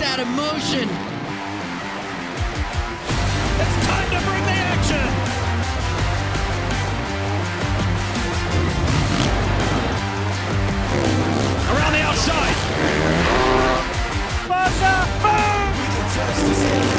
that emotion. It's time to bring the action. Around the outside. Masha, boom! We can touch the sky.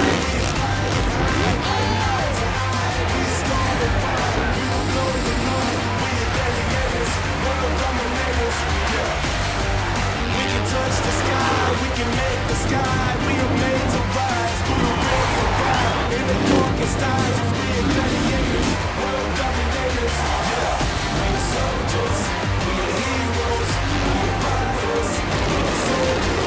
Touch the sky, we can make the sky. We are made to rise, we are made to ride. In the darkest times, we are gladiators, world dominators. Yeah, we are soldiers, we are heroes, we are fighters, we are soldiers,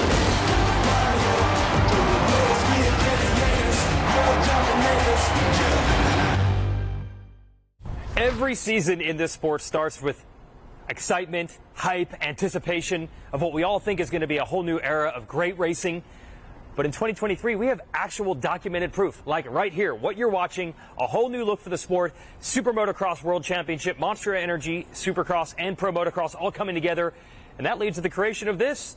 fire, through the waves, we are gladiators, world dominators. Yeah. Every season in this sport starts with excitement, hype, anticipation of what we all think is going to be a whole new era of great racing. But in 2023, we have actual documented proof, like right here, what you're watching, a whole new look for the sport, SuperMotocross World Championship, Monster Energy, Supercross, and Pro Motocross all coming together. And that leads to the creation of this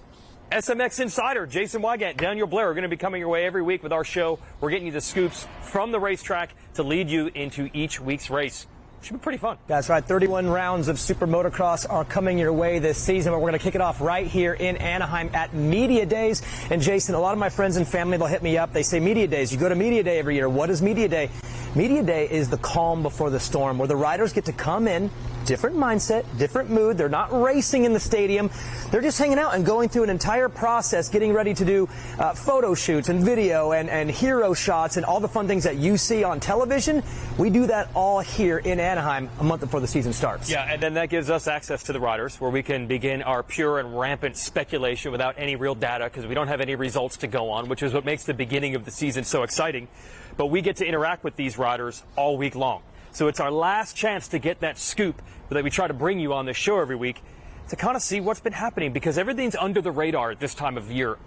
SMX Insider. Jason Weigandt, Daniel Blair are going to be coming your way every week with our show. We're getting you the scoops from the racetrack to lead you into each week's race. Should be pretty fun. That's right. 31 rounds of Supermotocross are coming your way this season, but we're going to kick it off right here in Anaheim at Media Days. And Jason, a lot of my friends and family, they'll hit me up. They say Media Days. You go to Media Day every year. What is Media Day? Media Day is the calm before the storm, where the riders get to come in, different mindset, different mood. They're not racing in the stadium. They're just hanging out and going through an entire process, getting ready to do photo shoots and video and hero shots and all the fun things that you see on television. We do that all here in Anaheim a month before the season starts. Yeah, and then that gives us access to the riders, where we can begin our pure and rampant speculation without any real data, because we don't have any results to go on, which is what makes the beginning of the season so exciting. But we get to interact with these riders all week long. So it's our last chance to get that scoop that we try to bring you on this show every week to kind of see what's been happening, because everything's under the radar at this time of year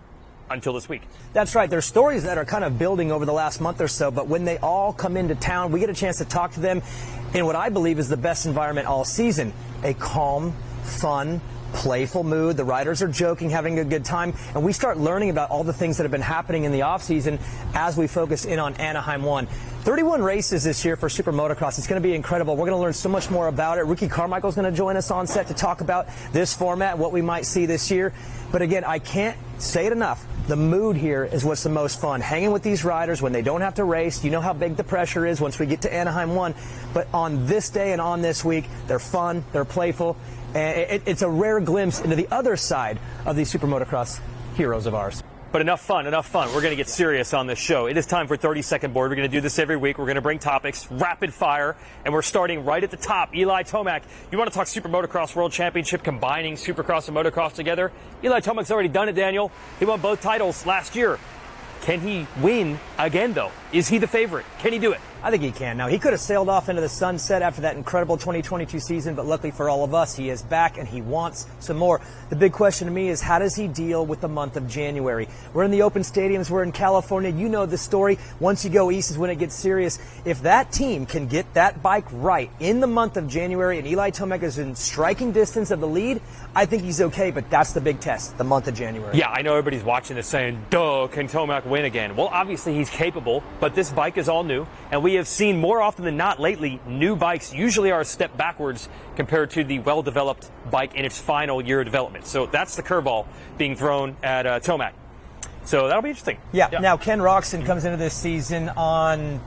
until this week. That's right. There's stories that are kind of building over the last month or so, but when they all come into town, we get a chance to talk to them in what I believe is the best environment all season. A calm, fun, playful mood. The riders are joking, having a good time, and we start learning about all the things that have been happening in the off-season as we focus in on Anaheim 1. 31 races this year for Supermotocross. It's going to be incredible. We're going to learn so much more about it. Ricky Carmichael is going to join us on set to talk about this format, what we might see this year. But again, I can't say it enough. The mood here is what's the most fun. Hanging with these riders when they don't have to race. You know how big the pressure is once we get to Anaheim 1. But on this day and on this week, they're fun, they're playful, and it's a rare glimpse into the other side of these Supermotocross heroes of ours. But enough fun, enough fun. We're going to get serious on this show. It is time for 30-second board. We're going to do this every week. We're going to bring topics, rapid fire, and we're starting right at the top. Eli Tomac, you want to talk Supermotocross World Championship, combining Supercross and Motocross together? Eli Tomac's already done it, Daniel. He won both titles last year. Can he win again, though? Is he the favorite? Can he do it? I think he can. Now, he could have sailed off into the sunset after that incredible 2022 season, but luckily for all of us, he is back and he wants some more. The big question to me is, how does he deal with the month of January? We're in the open stadiums. We're in California. You know the story. Once you go east is when it gets serious. If that team can get that bike right in the month of January and Eli Tomac is in striking distance of the lead, I think he's okay, but that's the big test, the month of January. Yeah, I know everybody's watching this saying, duh, can Tomac win again? Well, obviously he's capable, but this bike is all new, and we have seen more often than not lately, new bikes usually are a step backwards compared to the well-developed bike in its final year of development. So that's the curveball being thrown at Tomac. So that'll be interesting. Yeah. Now, Ken Roczen comes into this season on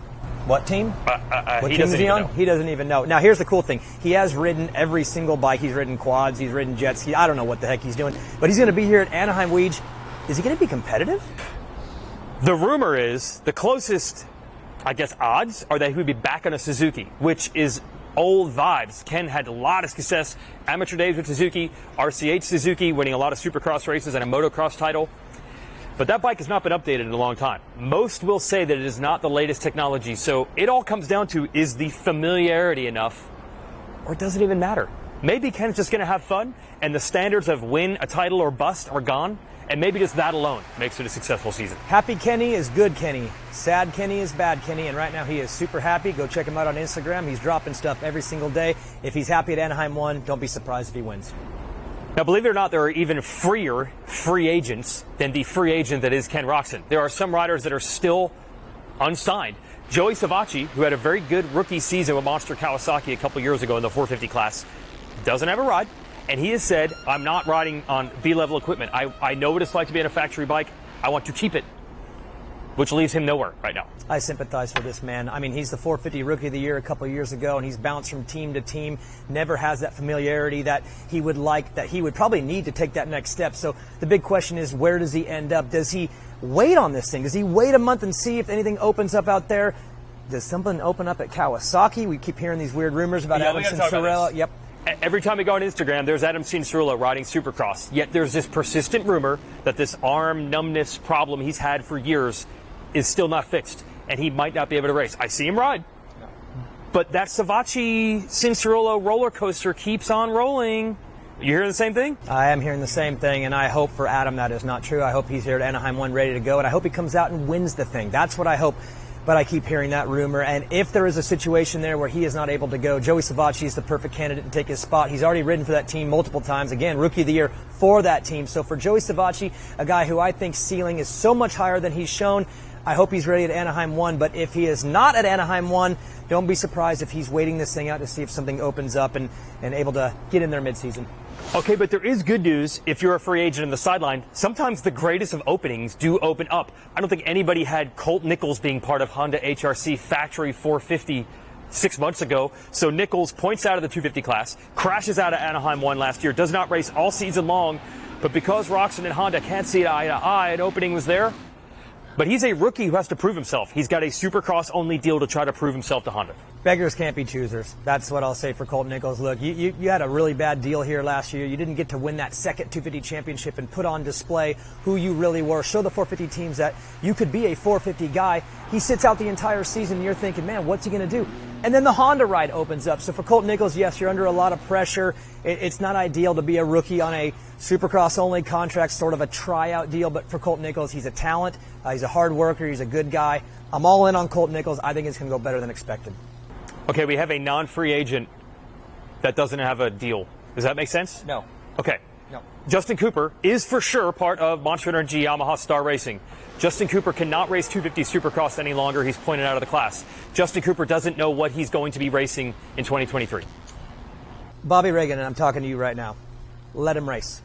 what team? What he team is he on? know. He doesn't even know. Now, here's the cool thing. He has ridden every single bike. He's ridden quads. He's ridden jets. I don't know what the heck he's doing. But he's going to be here at Anaheim Weege. Is he going to be competitive? The rumor is the closest, I guess, odds are that he would be back on a Suzuki, which is old vibes. Ken had a lot of success, amateur days with Suzuki, RCH Suzuki, winning a lot of Supercross races and a motocross title. But that bike has not been updated in a long time. Most will say that it is not the latest technology. So it all comes down to, is the familiarity enough, or does it even matter? Maybe Ken's just going to have fun, and the standards of win a title or bust are gone, and maybe just that alone makes it a successful season. Happy Kenny is good Kenny. Sad Kenny is bad Kenny, and right now he is super happy. Go check him out on Instagram. He's dropping stuff every single day. If he's happy at Anaheim 1, don't be surprised if he wins. Now, believe it or not, there are even freer free agents than the free agent that is Ken Roczen. There are some riders that are still unsigned. Joey Savacci, who had a very good rookie season with Monster Kawasaki a couple years ago in the 450 class, doesn't have a ride. And he has said, I'm not riding on B-level equipment. I know what it's like to be on a factory bike. I want to keep it, which leaves him nowhere right now. I sympathize for this man. I mean, he's the 450 Rookie of the Year a couple of years ago, and he's bounced from team to team, never has that familiarity that he would like, that he would probably need to take that next step. So the big question is, where does he end up? Does he wait on this thing? Does he wait a month and see if anything opens up out there? Does something open up at Kawasaki? We keep hearing these weird rumors about Adam Cincerella. Yep. Every time we go on Instagram, there's Adam Cincerella riding Supercross. Yet there's this persistent rumor that this arm numbness problem he's had for years is still not fixed, and he might not be able to race. I see him ride. But that Savacci-Cincerella roller coaster keeps on rolling. You hearing the same thing? I am hearing the same thing, and I hope for Adam that is not true. I hope he's here at Anaheim 1 ready to go, and I hope he comes out and wins the thing. That's what I hope. But I keep hearing that rumor, and if there is a situation there where he is not able to go, Joey Savacci is the perfect candidate to take his spot. He's already ridden for that team multiple times. Again, Rookie of the Year for that team. So for Joey Savacci, a guy who I think ceiling is so much higher than he's shown, I hope he's ready at Anaheim 1. But if he is not at Anaheim 1, don't be surprised if he's waiting this thing out to see if something opens up and able to get in there midseason. Okay, but there is good news if you're a free agent on the sideline. Sometimes the greatest of openings do open up. I don't think anybody had Colt Nichols being part of Honda HRC Factory 450 6 months ago. So Nichols points out of the 250 class, crashes out of Anaheim 1 last year, does not race all season long. But because Roczen and Honda can't see eye to eye, an opening was there. But he's a rookie who has to prove himself. He's got a Supercross-only deal to try to prove himself to Honda. Beggars can't be choosers. That's what I'll say for Colt Nichols. Look, you had a really bad deal here last year. You didn't get to win that second 250 championship and put on display who you really were. Show the 450 teams that you could be a 450 guy. He sits out the entire season, and you're thinking, man, what's he going to do? And then the Honda ride opens up. So for Colt Nichols, yes, you're under a lot of pressure. It's not ideal to be a rookie on a Supercross-only contract, sort of a tryout deal. But for Colt Nichols, he's a talent. He's a hard worker. He's a good guy. I'm all in on Colt Nichols. I think it's going to go better than expected. Okay, we have a non-free agent that doesn't have a deal. Does that make sense? No. Okay. No. Justin Cooper is for sure part of Monster Energy Yamaha Star Racing. Justin Cooper cannot race 250 Supercross any longer. He's pointed out of the class. Justin Cooper doesn't know what he's going to be racing in 2023. Bobby Reagan, and I'm talking to you right now. Let him race.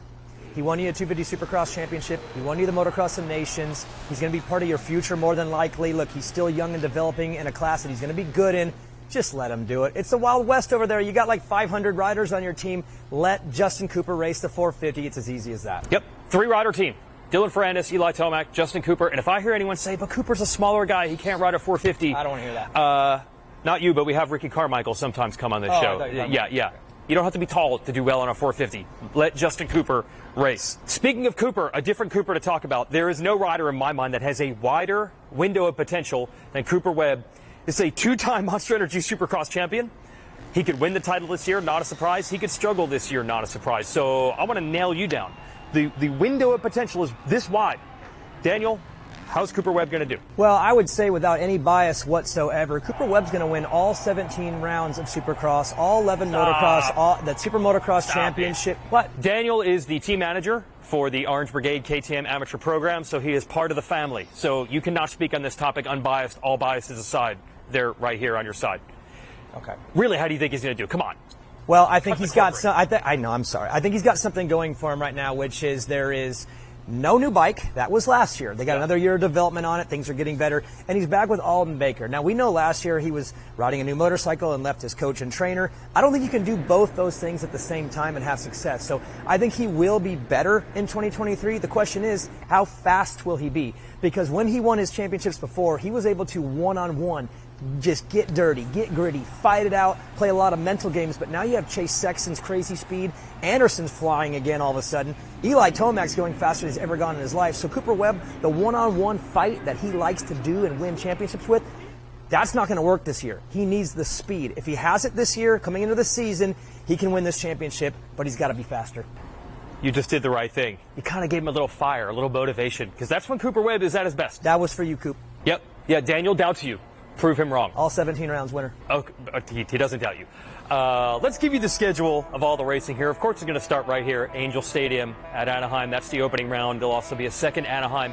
He won you a 250 Supercross Championship. He won you the Motocross of Nations. He's going to be part of your future more than likely. Look, he's still young and developing in a class that he's going to be good in. Just let him do it. It's the Wild West over there. You got like 500 riders on your team. Let Justin Cooper race the 450. It's as easy as that. Yep. 3-rider team. Dylan Ferrandis, Eli Tomac, Justin Cooper. And if I hear anyone say, but Cooper's a smaller guy, he can't ride a 450. I don't want to hear that. Not you, but we have Ricky Carmichael sometimes come on this show. Yeah. You don't have to be tall to do well on a 450. Let Justin Cooper race. Speaking of Cooper, a different Cooper to talk about. There is no rider in my mind that has a wider window of potential than Cooper Webb. This is a 2-time Monster Energy Supercross champion. He could win the title this year, not a surprise. He could struggle this year, not a surprise. So I want to nail you down. The window of potential is this wide. Daniel, how's Cooper Webb going to do? Well, I would say without any bias whatsoever, Cooper Webb's going to win all 17 rounds of Supercross, all 11 motocross, the SuperMotocross Championship. What? Daniel is the team manager for the Orange Brigade KTM amateur program, so he is part of the family. So you cannot speak on this topic unbiased, all biases aside. They're right here on your side. Okay. Really, how do you think he's going to do? Come on. Well, I think he's got some. I know. I'm sorry. I think he's got something going for him right now, which is there is no new bike. That was last year. They got another year of development on it. Things are getting better, and he's back with Alden Baker. Now we know last year he was riding a new motorcycle and left his coach and trainer. I don't think you can do both those things at the same time and have success. So I think he will be better in 2023. The question is, how fast will he be? Because when he won his championships before, he was able to one-on-one just get dirty, get gritty, fight it out, play a lot of mental games. But now you have Chase Sexton's crazy speed. Anderson's flying again all of a sudden. Eli Tomac's going faster than he's ever gone in his life. So Cooper Webb, the one-on-one fight that he likes to do and win championships with, that's not going to work this year. He needs the speed. If he has it this year, coming into the season, he can win this championship, but he's got to be faster. You just did the right thing. You kind of gave him a little fire, a little motivation, because that's when Cooper Webb is at his best. That was for you, Coop. Yep. Yeah, Daniel doubts you. Prove him wrong. All 17 rounds winner. Oh, he doesn't doubt you. Let's give you the schedule of all the racing here. Of course, it's going to start right here, Angel Stadium at Anaheim. That's the opening round. There'll also be a second Anaheim.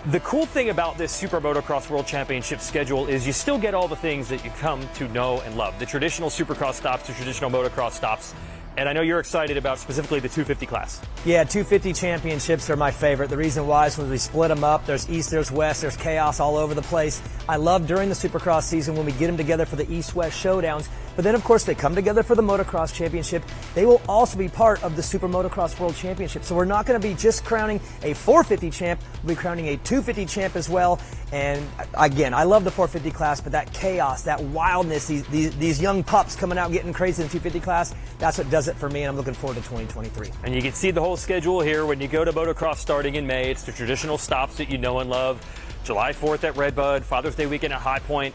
The cool thing about this Super Motocross World Championship schedule is you still get all the things that you come to know and love. The traditional Supercross stops, the traditional motocross stops. And I know you're excited about specifically the 250 class. Yeah, 250 championships are my favorite. The reason why is when we split them up, there's east, there's west, there's chaos all over the place. I love during the Supercross season when we get them together for the east-west showdowns. But then, of course, they come together for the Motocross Championship. They will also be part of the Super Motocross World Championship. So we're not going to be just crowning a 450 champ. We'll be crowning a 250 champ as well. And again, I love the 450 class, but that chaos, that wildness, these young pups coming out getting crazy in the 250 class, that's what does it for me, and I'm looking forward to 2023. And you can see the whole schedule here when you go to motocross starting in May. It's the traditional stops that you know and love. July 4th at Redbud, Father's Day weekend at High Point.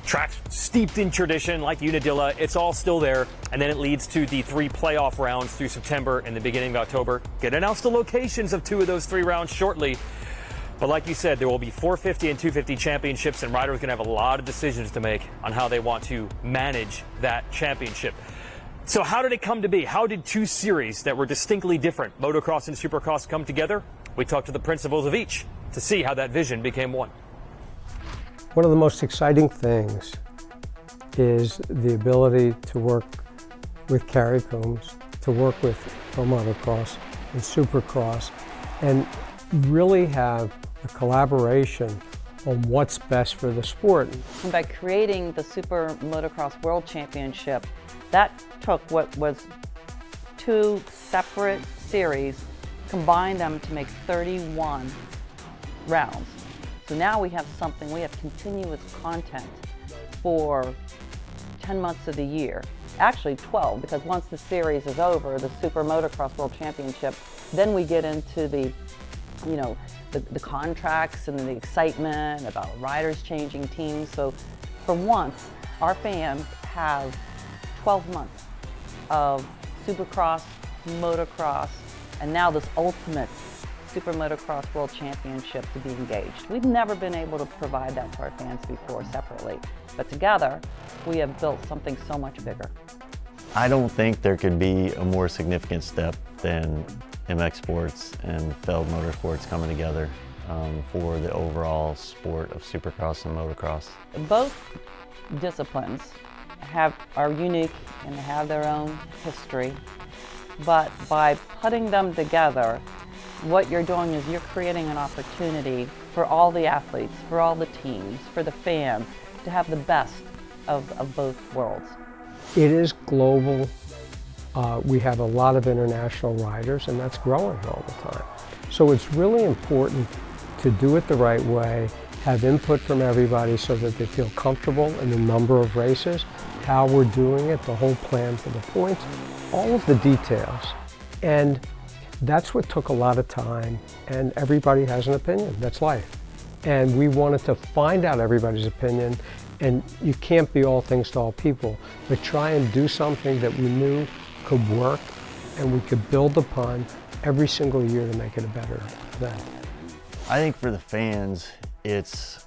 Tracks steeped in tradition like Unadilla, it's all still there. And then it leads to the 3 playoff rounds through September and the beginning of October. Get announced the locations of 2 of those 3 rounds shortly. But like you said, there will be 450 and 250 championships, and riders are going to have a lot of decisions to make on how they want to manage that championship. So how did it come to be? How did 2 series that were distinctly different, motocross and supercross, come together? We talked to the principals of each to see how that vision became one. One of the most exciting things is the ability to work with Carrie Coombs, to work with Motocross and Supercross, and really have a collaboration on what's best for the sport. And by creating the Super Motocross World Championship, that took what was 2 separate series, combined them to make 31 rounds. So now we have something, we have continuous content for 10 months of the year. Actually 12, because once the series is over, the Super Motocross World Championship, then we get into the, you know, the contracts and the excitement about riders changing teams. So for once, our fans have 12 months of Supercross, motocross, and now this ultimate Super Motocross World Championship to be engaged. We've never been able to provide that to our fans before separately, but together we have built something so much bigger. I don't think there could be a more significant step than MX Sports and Feld Motorsports coming together for the overall sport of Supercross and motocross. Both disciplines are unique and have their own history, but by putting them together, what you're doing is you're creating an opportunity for all the athletes, for all the teams, for the fans to have the best of both worlds. It is global. We have a lot of international riders, and that's growing all the time. So it's really important to do it the right way, have input from everybody so that they feel comfortable in the number of races, how we're doing it, the whole plan for the points, all of the details. And that's what took a lot of time, and everybody has an opinion. That's life. And we wanted to find out everybody's opinion, and you can't be all things to all people, but try and do something that we knew could work and we could build upon every single year to make it a better event. I think for the fans, it's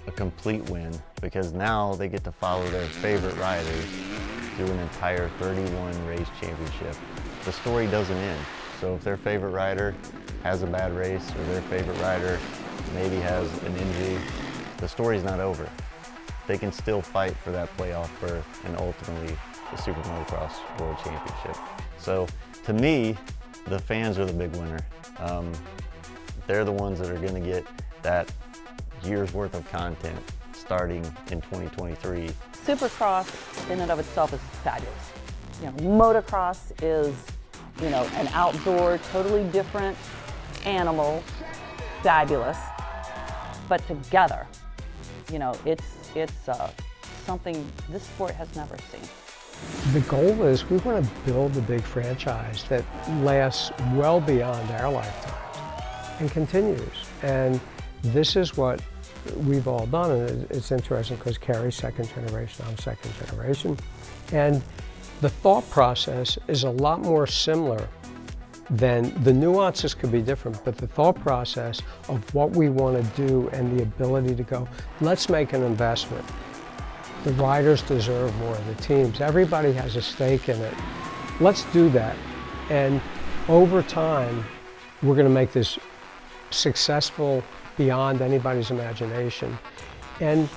a complete win because now they get to follow their favorite riders through an entire 31 race championship. The story doesn't end. So if their favorite rider has a bad race or their favorite rider maybe has an injury, the story's not over. They can still fight for that playoff berth and ultimately the Super Motocross World Championship. So to me, the fans are the big winner. They're the ones that are going to get that year's worth of content starting in 2023. Supercross in and of itself is fabulous. You know, motocross is, you know, an outdoor, totally different animal, fabulous. But together, you know, it's something this sport has never seen. The goal is we want to build a big franchise that lasts well beyond our lifetimes and continues. And this is what we've all done, and it's interesting because Carrie's second generation, I'm second generation. And the thought process is a lot more similar than, the nuances could be different, but the thought process of what we want to do and the ability to go, let's make an investment. The riders deserve more, the teams. Everybody has a stake in it. Let's do that. And over time, we're going to make this successful beyond anybody's imagination. And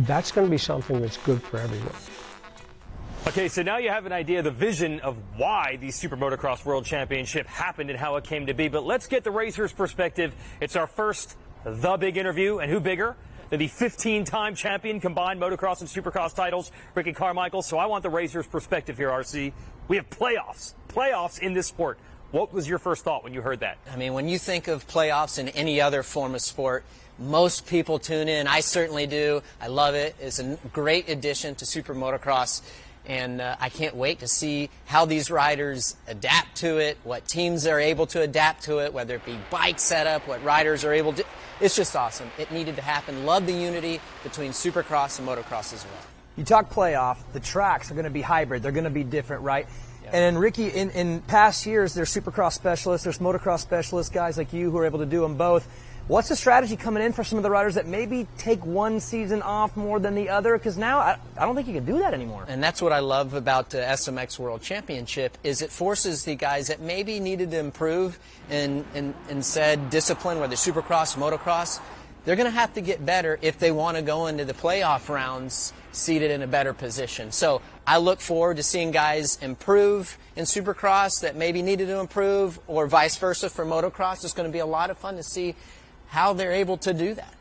that's going to be something that's good for everyone. Okay, so now you have an idea of the vision of why the Supermotocross World Championship happened and how it came to be. But let's get the racer's perspective. It's our first The Big Interview. And who bigger than the 15-time champion combined motocross and supercross titles, Ricky Carmichael. So I want the racer's perspective here, RC. We have playoffs in this sport. What was your first thought when you heard that? I mean, when you think of playoffs in any other form of sport, most people tune in. I certainly do. I love it. It's a great addition to Supermotocross. And I can't wait to see how these riders adapt to it, what teams are able to adapt to it, whether it be bike setup, what riders are able to. It's just awesome. It needed to happen. Love the unity between Supercross and motocross as well. You talk playoff, the tracks are going to be hybrid. They're going to be different, right? Yeah. And then, Ricky, in past years, there's Supercross specialists, there's motocross specialists, guys like you who are able to do them both. What's the strategy coming in for some of the riders that maybe take one season off more than the other? Because now I don't think you can do that anymore. And that's what I love about the SMX World Championship is it forces the guys that maybe needed to improve in said discipline, whether Supercross, motocross, they're going to have to get better if they want to go into the playoff rounds seated in a better position. So I look forward to seeing guys improve in Supercross that maybe needed to improve, or vice versa for motocross. It's going to be a lot of fun to see how they're able to do that.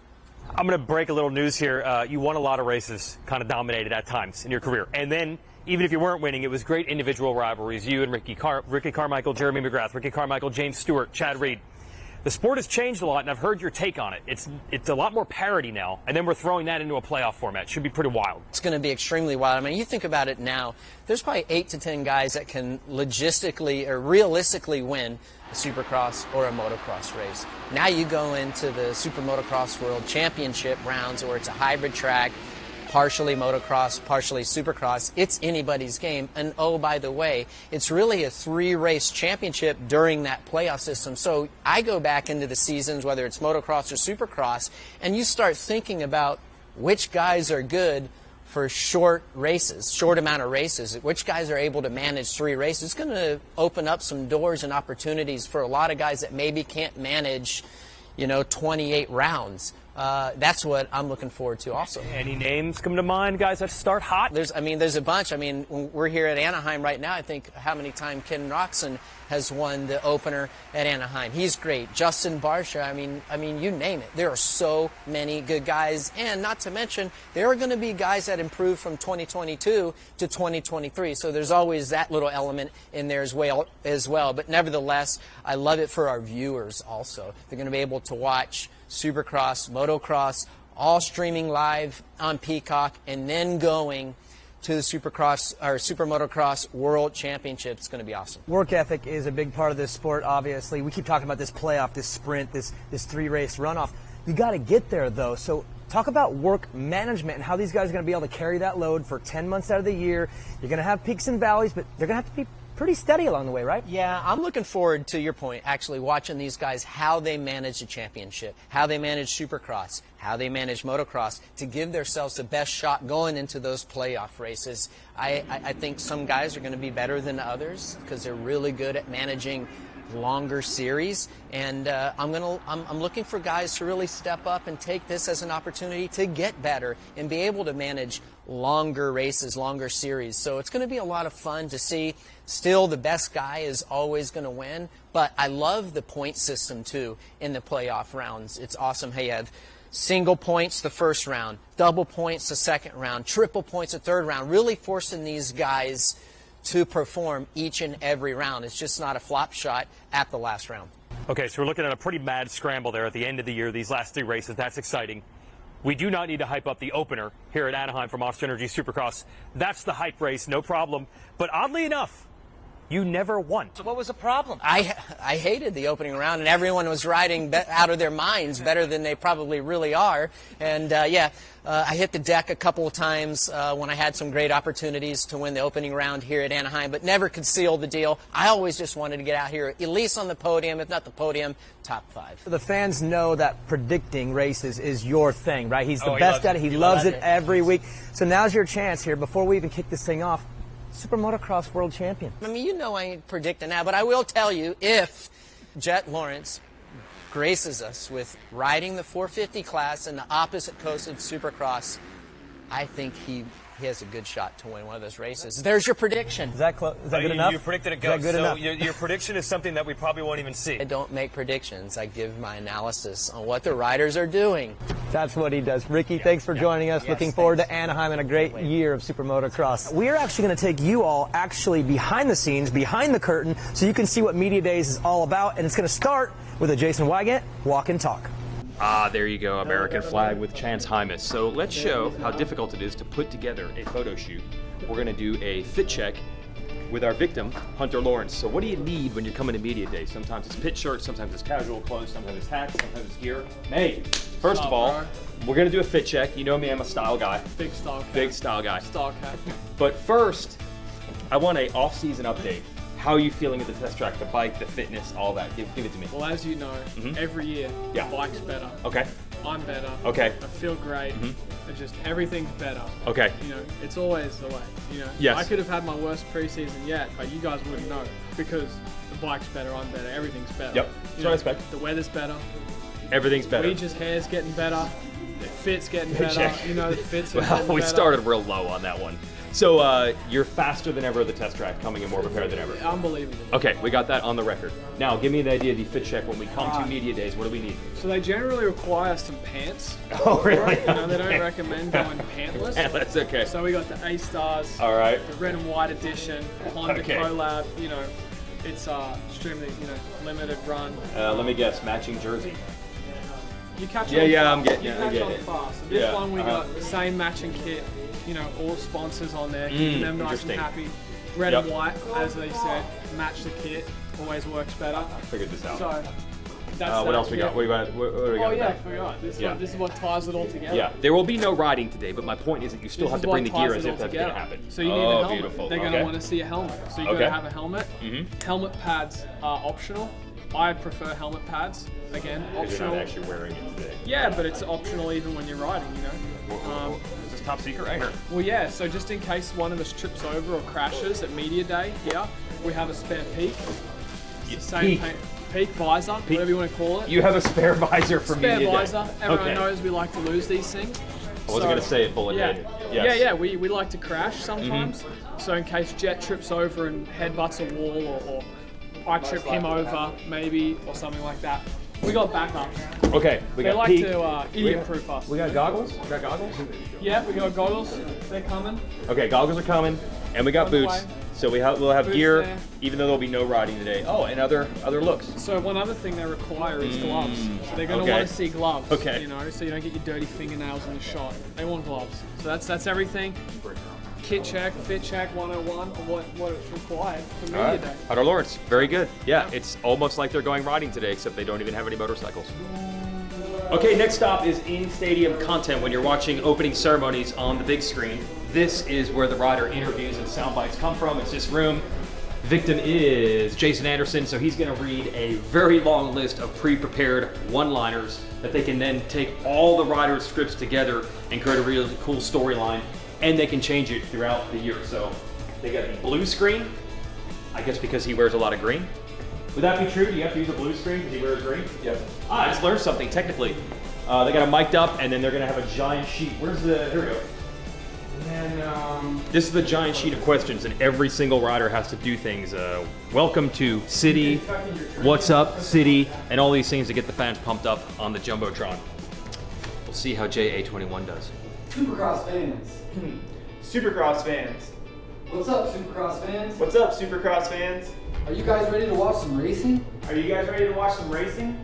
I'm going to break a little news here. You won a lot of races, kind of dominated at times in your career. And then, even if you weren't winning, it was great individual rivalries. You and Ricky Carmichael, Jeremy McGrath, Ricky Carmichael, James Stewart, Chad Reed. The sport has changed a lot, and I've heard your take on it. It's a lot more parity now, and then we're throwing that into a playoff format. Should be pretty wild. It's going to be extremely wild. I mean, you think about it now, there's probably 8 to 10 guys that can logistically or realistically win a Supercross or a motocross race. Now you go into the Supermotocross World Championship rounds where it's a hybrid track, partially motocross, partially supercross. It's anybody's game. And oh, by the way, it's really a 3-race championship during that playoff system. So I go back into the seasons, whether it's motocross or supercross, and you start thinking about which guys are good for short races, short amount of races, which guys are able to manage 3 races. It's going to open up some doors and opportunities for a lot of guys that maybe can't manage, 28 rounds. That's what I'm looking forward to also. Any names come to mind, guys that start hot? There's a bunch. I mean, we're here at Anaheim right now. I think how many times Ken Roxon has won the opener at Anaheim. He's great. Justin Barsha, I mean, you name it. There are so many good guys, and not to mention, there are going to be guys that improve from 2022 to 2023. So there's always that little element in there as well. But nevertheless, I love it for our viewers also. They're going to be able to watch Supercross, motocross, all streaming live on Peacock, and then going to the Supercross or Supermotocross World Championship. It's going to be awesome. Work ethic is a big part of this sport, obviously. We keep talking about this playoff, this sprint, this 3-race runoff. You got to get there, though. So talk about work management and how these guys are going to be able to carry that load for 10 months out of the year. You're going to have peaks and valleys, but they're going to have to be pretty steady along the way, right? Yeah, I'm looking forward to your point, actually watching these guys, how they manage the championship, how they manage Supercross, how they manage motocross to give themselves the best shot going into those playoff races. I think some guys are going to be better than others because they're really good at managing longer series, and I'm looking for guys to really step up and take this as an opportunity to get better and be able to manage longer races, longer series. So it's going to be a lot of fun to see. Still, the best guy is always going to win, but I love the point system too in the playoff rounds. It's awesome. Hey, you have single points the first round, double points the second round, triple points the third round, really forcing these guys to perform each and every round. It's just not a flop shot at the last round. Okay, so we're looking at a pretty mad scramble there at the end of the year, these last 3 races. That's exciting. We do not need to hype up the opener here at Anaheim for Monster Energy Supercross. That's the hype race, no problem. But oddly enough, you never won. So what was the problem? I hated the opening round, and everyone was riding out of their minds better than they probably really are. And I hit the deck a couple of times when I had some great opportunities to win the opening round here at Anaheim, but never could seal the deal. I always just wanted to get out here, at least on the podium, if not the podium, top 5. The fans know that predicting races is your thing, right? He's the best at it. He loves it every week. So now's your chance here, before we even kick this thing off. SuperMotocross World Champion. I mean, you know I ain't predicting that, but I will tell you, if Jet Lawrence graces us with riding the 450 class in the opposite coast of Supercross, I think he has a good shot to win one of those races. There's your prediction. Is that good enough? You predicted a Is that go. good So enough? your prediction is something that we probably won't even see. I don't make predictions. I give my analysis on what the riders are doing. That's what he does. Ricky, thanks for joining us. Looking forward to Anaheim and a great year of SuperMotocross. We're actually going to take you all behind the scenes, behind the curtain, so you can see what Media Days is all about. And it's going to start with a Jason Weigandt walk and talk. Ah, there you go, American flag with Chance Hymas. So let's show how difficult it is to put together a photo shoot. We're gonna do a fit check with our victim, Hunter Lawrence. So what do you need when you're coming to Media Day? Sometimes it's pit shirts, sometimes it's casual clothes, sometimes it's hats, sometimes it's gear. Hey, first of all, we're gonna do a fit check. You know me, I'm a style guy. Big style cat. Big style guy. Style cat. But first, I want an off-season update. How are you feeling at the test track, the bike, the fitness, all that? Give it to me. Well, as you know, every year, the bike's better. Okay. I'm better. Okay. I feel great. It's just everything's better. Okay. You know, it's always the way. You know, Yes. I could have had my worst preseason yet, but you guys wouldn't know because the bike's better, I'm better, everything's better. Yep. You That's what know, I expect. The weather's better. Everything's better. Regis' hair's getting better. The fit's getting better. Check. You know, the fit's getting Well, better. we started real low on that one. So you're faster than ever at the test track, coming in more prepared than ever. Unbelievable. Okay, we got that on the record. Now, give me the idea of the fit check when we come to Media Days. What do we need? So they generally require some pants. Oh, really? You know, they don't recommend going pantless. Yeah, that's okay. So we got the A-Stars. All right. The red and white edition, Honda Okay. collab, you know, it's extremely, limited run. Let me guess, matching jersey. You catch Yeah, on yeah, fast. I'm getting You it, I'm catch getting on it. fast. So this Yeah, one we got the same matching kit, all sponsors on there, keeping them nice and interesting. happy. Red Yep. and white, as they said, match the kit, always works better. Figured this out. So that's What else we got? What do we got? What do we got? Oh in the yeah, I back? forgot. This Yeah. is what ties it all together. Yeah, there will be no riding today, but my point is that you still This have is to bring the what gear ties as it if all that's going to together. happen. So you need a Oh, helmet. beautiful. They're going to Okay. want to see a helmet. So you got Okay. to have a helmet. Helmet pads are optional. I prefer helmet pads. Again, Because you're optional. not actually wearing it today. Yeah, but it's optional even when you're riding, Is this top secret right here? Well, yeah, so just in case one of us trips over or crashes at Media Day here, we have a spare peak. It's the same Peak. peak visor, whatever you want to call it. You have a spare visor for Spare Media Day. visor. Everyone Okay. knows we like to lose these things. I wasn't going to say it bullet-headed. Yeah, Yes. yeah, we like to crash sometimes. So in case Jet trips over and headbutts a wall or I trip him over maybe or something like that, we got backups. Okay, we They got like peak. to idiot-proof us. We got goggles? We got goggles? Yeah, we got goggles. They're coming. Okay, goggles are coming, and we got On the boots. way. So we'll have Boots gear, there. even though there'll be no riding today. Oh, and other looks. So one other thing they require is gloves. So they're going to okay. want to see gloves. Okay. So you don't get your dirty fingernails in the shot. They want gloves. So that's everything. Kit check, fit check 101, what it's required for Media Day. Hunter Lawrence, very good. Yeah, it's almost like they're going riding today, except they don't even have any motorcycles. Okay, next stop is in-stadium content. When you're watching opening ceremonies on the big screen, this is where the rider interviews and sound bites come from. It's this room. Victim is Jason Anderson, so he's going to read a very long list of pre-prepared one-liners that they can then take all the riders' scripts together and create a really cool storyline, and they can change it throughout the year. So they got the blue screen, I guess because he wears a lot of green. Would that be true? Do you have to use a blue screen because he wears green? Yep. I just learned something technically. They got it mic'd up, and then they're going to have a giant sheet. Here we go. And then, this is the giant sheet of questions, and every single rider has to do things. Welcome to City, what's up, City, and all these things to get the fans pumped up on the Jumbotron. We'll see how JA21 does. Supercross fans. Supercross fans. What's up, Supercross fans? What's up, Supercross fans? Are you guys ready to watch some racing? Are you guys ready to watch some racing?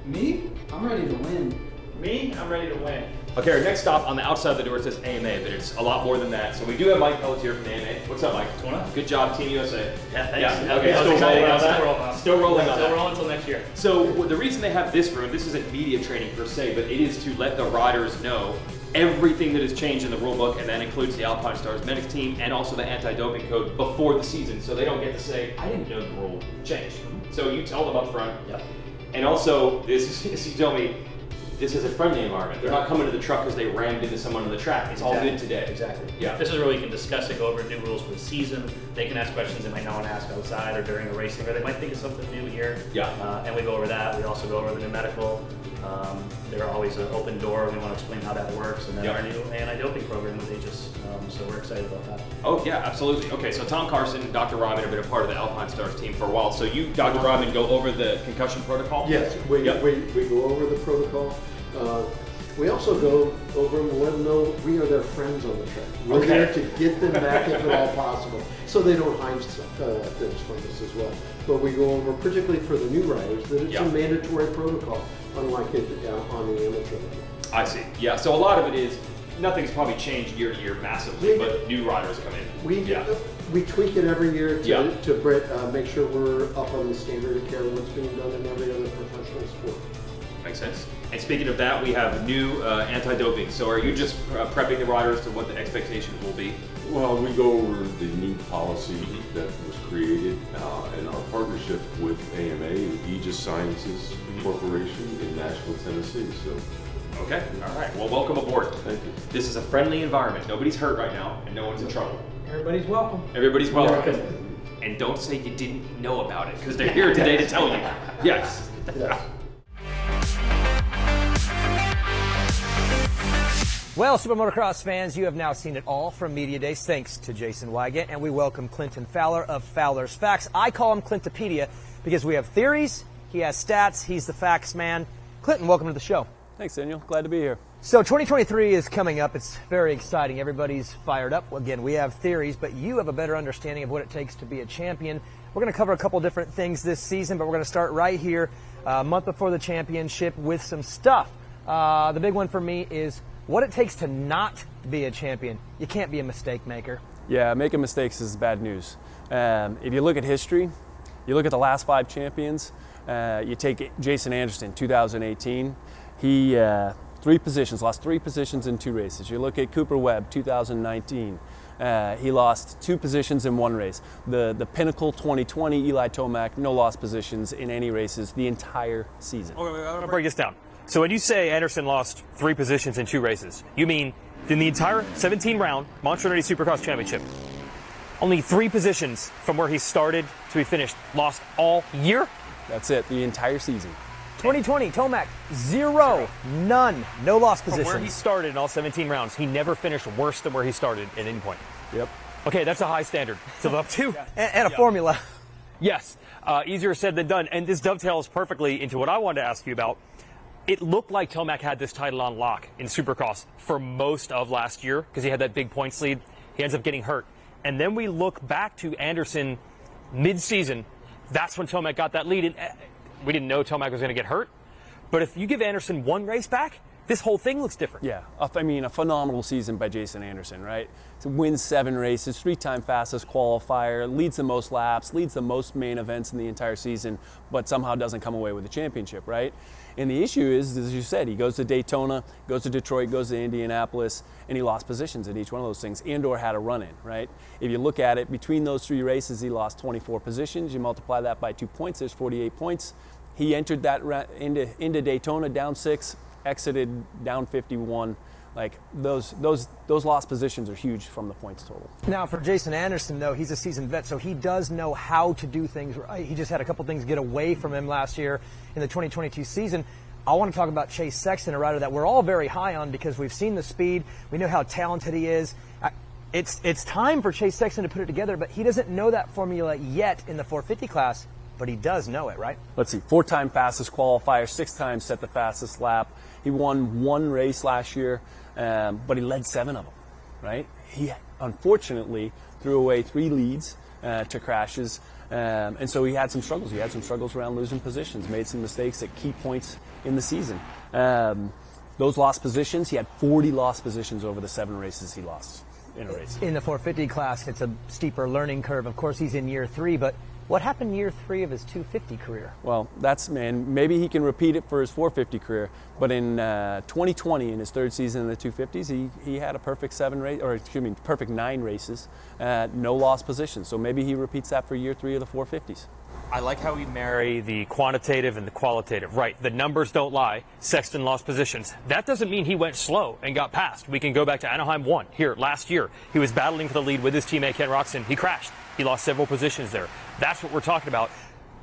Me? I'm ready to win. Me? I'm ready to win. Okay, our next stop on the outside of the door says AMA, but it's a lot more than that. So we do have Mike Pelletier from AMA. What's up, Mike? What's going on? Good job, Team USA. Yeah, thanks. Yeah, okay, still rolling on that? Still rolling on that. Still rolling until next year. So the reason they have this room, this isn't media training per se, but it is to let the riders know everything that has changed in the rule book, and that includes the Alpine Stars medics team and also the anti-doping code before the season, so they don't get to say, I didn't know the rule changed. So you tell them up front. Yep. And also, this is, you told me, this is a friendly environment. They're not coming to the truck because they rammed into someone on the track. It's all good today. Exactly. Yeah. This is where we can discuss it, go over new rules for the season. They can ask questions they might not want to ask outside or during the racing, or they might think of something new here. Yeah. And we go over that. We also go over the new medical. They're always an open door, and we want to explain how that works. And then our new anti-doping program with Aegis. So we're excited about that. Oh, yeah, absolutely. Okay, so Tom Carson and Dr. Ryman have been a part of the Alpine Stars team for a while. So you, Dr. Ryman, go over the concussion protocol? Yes, we go over the protocol. We also go over and let them know we are their friends on the track. We're there to get them back if at all possible, so they don't hide things from us as well. But we go over, particularly for the new riders, that it's a mandatory protocol, unlike it on the amateur level. I see. Yeah, so a lot of it is, nothing's probably changed year to year massively, but new riders come in. We tweak it every year to make sure we're up on the standard of care of what's being done in every other professional sport. Makes sense. And speaking of that, we have new anti-doping. So are you just prepping the riders to what the expectations will be? Well, we go over the new policy that was created and our partnership with AMA and Aegis Sciences Corporation in Nashville, Tennessee. So. Okay, all right. Well, welcome aboard. Thank you. This is a friendly environment. Nobody's hurt right now, and no one's in trouble. Everybody's welcome. Everybody's welcome. And don't say you didn't know about it, because they're here today to tell you. Yes. Well, SuperMotocross fans, you have now seen it all from Media Days, thanks to Jason Weigandt, and we welcome Clinton Fowler of Fowler's Facts. I call him Clintopedia because we have theories, he has stats, he's the facts man. Clinton, welcome to the show. Thanks, Daniel. Glad to be here. So 2023 is coming up. It's very exciting. Everybody's fired up. Again, we have theories, but you have a better understanding of what it takes to be a champion. We're going to cover a couple different things this season, but we're going to start right here, a month before the championship, with some stuff. The big one for me is what it takes to not be a champion. You can't be a mistake maker. Yeah, making mistakes is bad news. If you look at history, you look at the last 5 champions, you take Jason Anderson, 2018, he lost 3 positions in 2 races. You look at Cooper Webb, 2019, he lost 2 positions in 1 race. The Pinnacle 2020, Eli Tomac, no lost positions in any races the entire season. I'm going to break this down. So when you say Anderson lost 3 positions in 2 races, you mean in the entire 17-round Monster Energy Supercross Championship, only 3 positions from where he started to he finished lost all year? That's it, the entire season. 2020, Tomac, 0, none, no lost positions. From where he started in all 17 rounds, he never finished worse than where he started at any point. Yep. Okay, that's a high standard to live up to. And a formula. Yes, easier said than done. And this dovetails perfectly into what I wanted to ask you about. It looked like Tomac had this title on lock in Supercross for most of last year because he had that big points lead. He ends up getting hurt. And then we look back to Anderson mid-season. That's when Tomac got that lead. And we didn't know Tomac was going to get hurt. But if you give Anderson 1 race back, this whole thing looks different. Yeah, I mean, a phenomenal season by Jason Anderson, right? To win 7 races, 3-time fastest qualifier, leads the most laps, leads the most main events in the entire season, but somehow doesn't come away with the championship, right? And the issue is, as you said, he goes to Daytona, goes to Detroit, goes to Indianapolis, and he lost positions at each one of those things, and/or had a run-in, right? If you look at it, between those 3 races, he lost 24 positions. You multiply that by 2 points, there's 48 points. He entered that into Daytona down 6, exited down 51. Like those lost positions are huge from the points total. Now for Jason Anderson though, he's a seasoned vet, so he does know how to do things right. He just had a couple things get away from him last year in the 2022 season. I want to talk about Chase Sexton, a rider that we're all very high on because we've seen the speed, we know how talented he is. It's time for Chase Sexton to put it together, but he doesn't know that formula yet in the 450 class, but he does know it, right? Let's see, 4-time fastest qualifier, 6 times set the fastest lap. He won 1 race last year, but he led 7 of them, right? He unfortunately threw away 3 leads to crashes, and so he had some struggles. He had some struggles around losing positions, made some mistakes at key points in the season. Those lost positions, he had 40 lost positions over the 7 races he lost in a race. In the 450 class, it's a steeper learning curve. Of course, he's in year 3, but what happened year 3 of his 250 career? Well, maybe he can repeat it for his 450 career, but in 2020, in his 3rd season in the 250s, he had a perfect perfect 9 races, no lost positions. So maybe he repeats that for year 3 of the 450s. I like how we marry the quantitative and the qualitative. Right, the numbers don't lie. Sexton lost positions. That doesn't mean he went slow and got passed. We can go back to Anaheim 1 here last year. He was battling for the lead with his teammate Ken Roczen. He crashed. He lost several positions there. That's what we're talking about.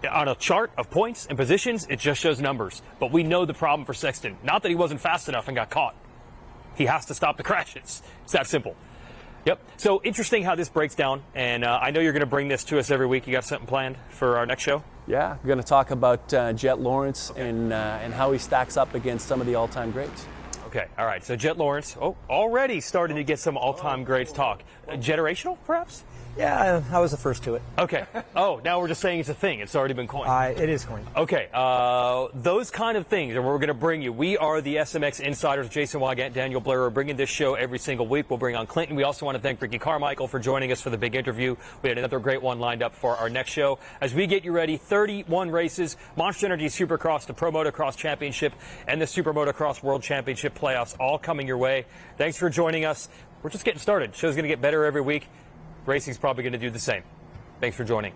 On a chart of points and positions, it just shows numbers. But we know the problem for Sexton. Not that he wasn't fast enough and got caught. He has to stop the crashes. It's that simple. Yep. So interesting how this breaks down, and I know you're going to bring this to us every week. You got something planned for our next show? Yeah, we're going to talk about Jet Lawrence and how he stacks up against some of the all-time greats. Okay, all right. So Jet Lawrence, already starting to get some all-time greats talk. Generational, perhaps? Yeah, I was the first to it. Okay. Oh, now we're just saying it's a thing. It's already been coined. It is coined. Okay. Those kind of things, and we're going to bring you. We are the SMX Insiders. Jason Weigandt, Daniel Blair. We're bringing this show every single week. We'll bring on Clinton. We also want to thank Ricky Carmichael for joining us for the big interview. We had another great one lined up for our next show. As we get you ready, 31 races, Monster Energy Supercross, the Pro Motocross Championship, and the SuperMotocross World Championship playoffs all coming your way. Thanks for joining us. We're just getting started. Show's going to get better every week. Racing's probably going to do the same. Thanks for joining.